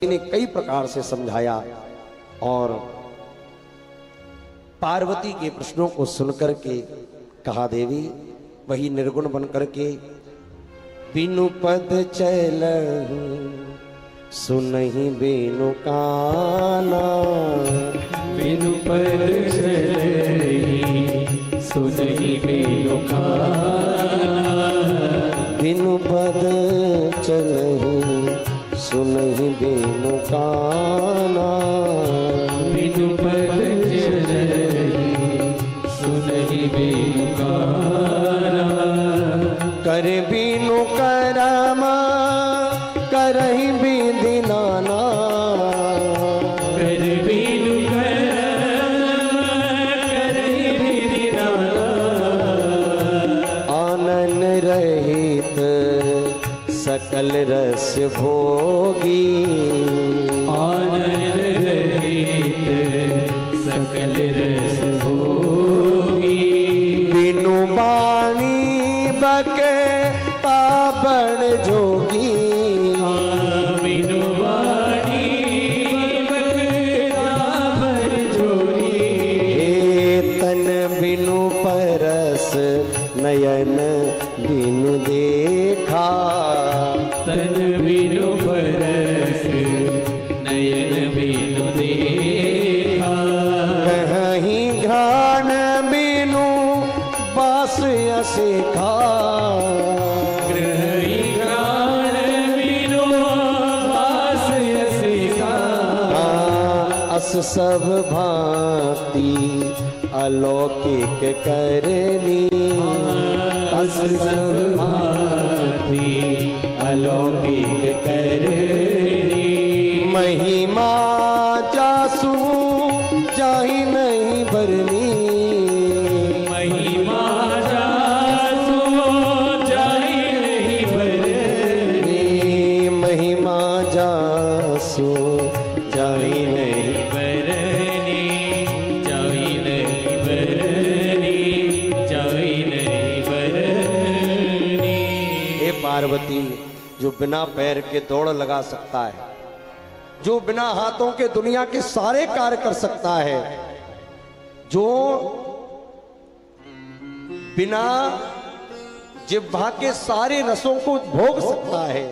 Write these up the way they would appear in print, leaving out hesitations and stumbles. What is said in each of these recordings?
ने कई प्रकार से समझाया और पार्वती के प्रश्नों को सुनकर के कहा, देवी वही निर्गुण बन करके बिनु पद चलहु सुनहि बिनु काना, बिनु पद चलहि सुनहि बिनु काना, बिनु पद चलहु सुनहि बिनु काना, बिनु पद चलहि सुनहि बिनु काना, कर बिनु करमा करहि विधि नाना, कर बिनु करमा करहि विधि नाना, आनन रहित सकल रस भोगी, आनंद रहित सकल रस भोगी, बिनु बाणी बके पाबन जोगी, बिनु वाणी बकराबर जोगी, हे तन बिनु परस नयन बिनु देखा, तन बिनु परस नयन बिनु देखा, कहीं घ्राण बिनु बास असेखा, ग्रही घ्राण बिनु बास असेखा, अस सब भांति अलौकिक करनी, अस सब भांति अलौकिक करनी, महिमा जासु जाहि नहीं भरनी, महिमा जासु जाहि नहीं भरनी, महिमा जासु जाहि नहीं भरनी, जाहि नहीं भरनी, जाहि नहीं भरनी। हे पार्वती, जो बिना पैर के दौड़ लगा सकता है, जो बिना हाथों के दुनिया के सारे कार्य कर सकता है, जो बिना जिह्वा के सारे रसों को भोग सकता है,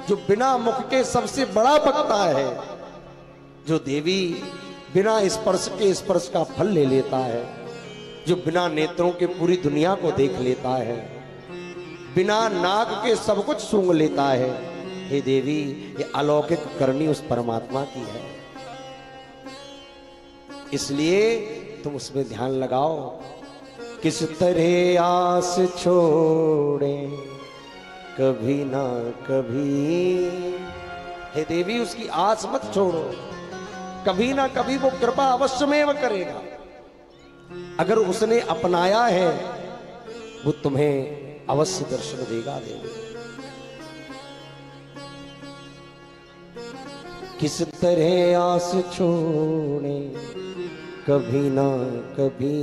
जो बिना मुख के सबसे बड़ा बकता है, जो देवी बिना स्पर्श के स्पर्श का फल ले लेता है, जो बिना नेत्रों के पूरी दुनिया को देख लेता है, बिना नाक के सब कुछ सूंघ लेता है, हे देवी ये अलौकिक करनी उस परमात्मा की है। इसलिए तुम उसमें ध्यान लगाओ। किस तरह आस छोड़े कभी ना कभी, हे देवी उसकी आस मत छोड़ो, कभी ना कभी वो कृपा अवश्य में वो करेगा। अगर उसने अपनाया है वो तुम्हें अवश्य दर्शन देगा। देवी किस तरह आस छोड़े कभी ना कभी,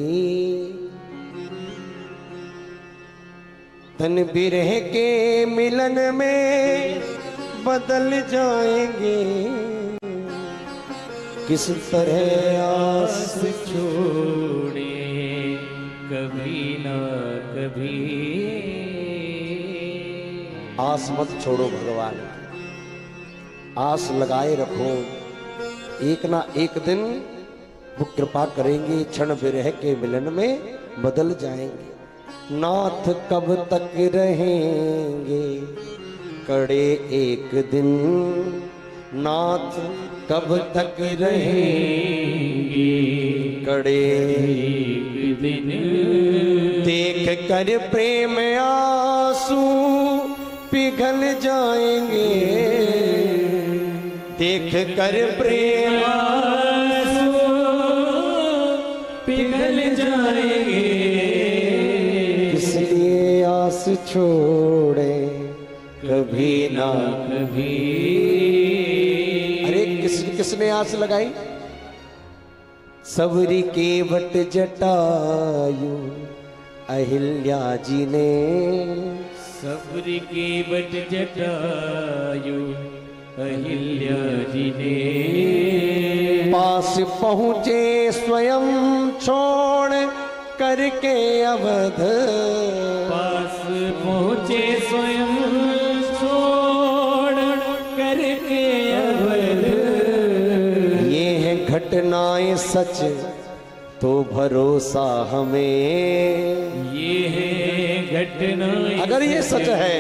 तन बिरह के मिलन में बदल जाएंगे। किस तरह आस छोड़े कभी ना कभी, आस मत छोड़ो भगवान, आस लगाए रखो, एक ना एक दिन वो कृपा करेंगे, क्षण विरह के मिलन में बदल जाएंगे। नाथ कब तक रहेंगे कड़े एक दिन, नाथ कब तक रहेंगे कड़े एक दिन, देख कर प्रेम आंसू पिघल जाएंगे, देख कर प्रेम आंसू पिघल जाएंगे। इसलिए आस छोड़े कभी ना कभी, अरे किसने आस लगाई? सबरी केवट जटायु अहिल्या जी ने, सबरी की बट जटायु अहिल्या जी ने पास पहुँचे स्वयं छोड़ करके अवध, पास पहुँचे स्वयं छोड़ करके अवध। ये है घटनाएं सच तो भरोसा हमें, ये है घटना अगर ये सच है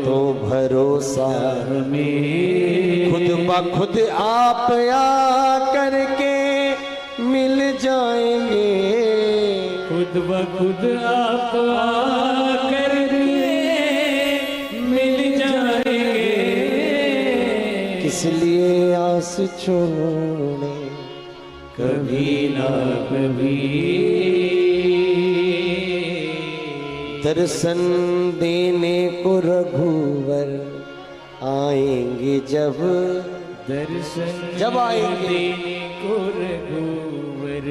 तो भरोसा हमें। खुद ब खुद आप आ करके मिल जाएंगे, खुद ब खुद आप आकर मिल जाएंगे। किस लिए आस छोड़े कभी ना कभी दर्शन देने को रघुवर आएंगे जब, दर्शन जब आएंगे देने को रघुवर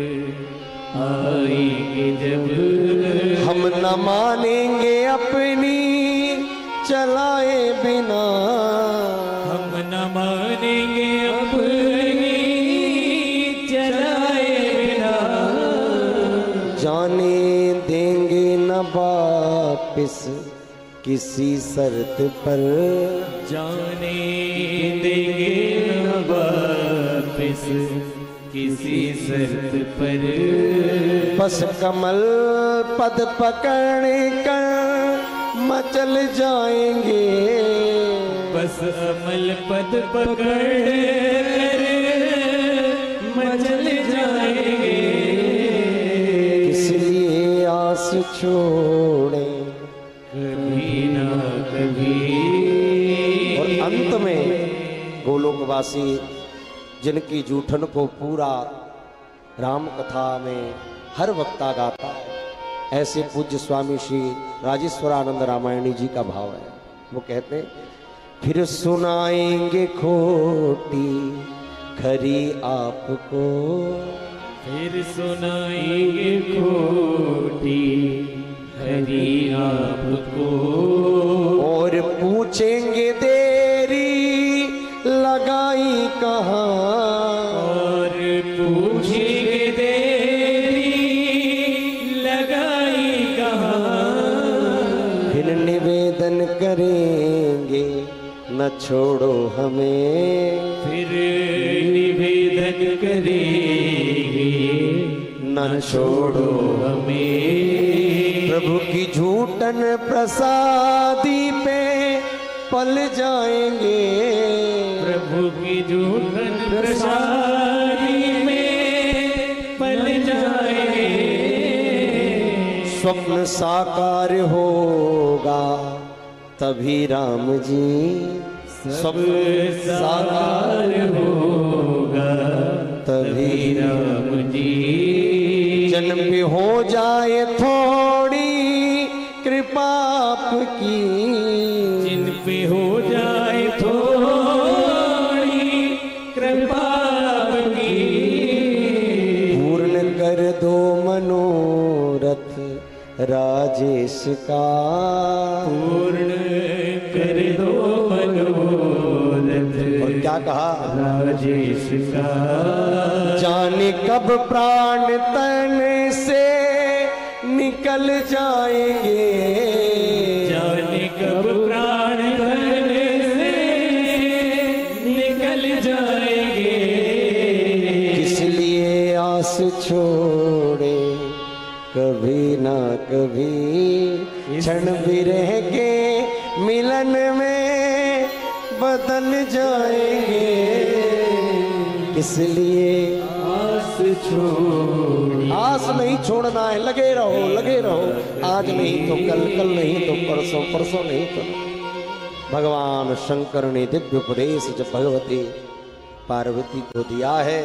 आएंगे जब। हम न मानेंगे अपनी चलाए बिना, हम न मानेंगे अपनी चलाए बिना। जाने देंगे न वापिस किसी शर्त पर, जाने देंगे न वापिस किसी शर्त पर। बस कमल पद पकड़ कर मचल जाएंगे, बस अमल पद पकड़ कर मचल जाएंगे। इसलिए आस छोड़े कभी ना कभी। और अंत में गोलोकवासी जिनकी जूठन को पूरा राम कथा में हर वक्ता गाता है, ऐसे पूज्य स्वामी श्री राजेश्वरानंद रामायणी जी का भाव है। वो कहते हैं, फिर सुनाएंगे खोटी खरी आपको, फिर सुनाएंगे खोटी हरी आपको। और पूछेंगे देरी लगाई कहाँ, और पूछेंगे देरी लगाई कहाँ। फिर निवेदन करेंगे न छोड़ो हमें, फिर निवेदन करेंगे न छोड़ो हमें। प्रभु की झूठन प्रसादी पे पल जाएंगे, प्रभु की झूठन प्रसादी में पल जाएंगे। स्वप्न साकार होगा तभी राम जी, स्वप्न साकार होगा तभी राम जी। जन्म भी हो जाए थोड़ी कृपा आपकी, जिन पे हो जाए थोड़ी कृपा आपकी। पूर्ण कर दो मनोरथ राजेश का, पूर्ण कर दो मनोरथ। और क्या कहा, राजेश का। जाने कब प्राण तन से निकल जाएंगे, जाने कब प्राण तन से निकल जाएंगे। किस लिए आस छोड़े कभी ना कभी, क्षण भी रह के मिलन में बदल जाएंगे। इसलिए आस छोड़ी, आस नहीं छोड़ना है, लगे रहो लगे रहो। आज नहीं तो कल, कल नहीं तो परसों, परसों नहीं तो। भगवान शंकर ने दिव्य उपदेश जब भगवती पार्वती को दिया है,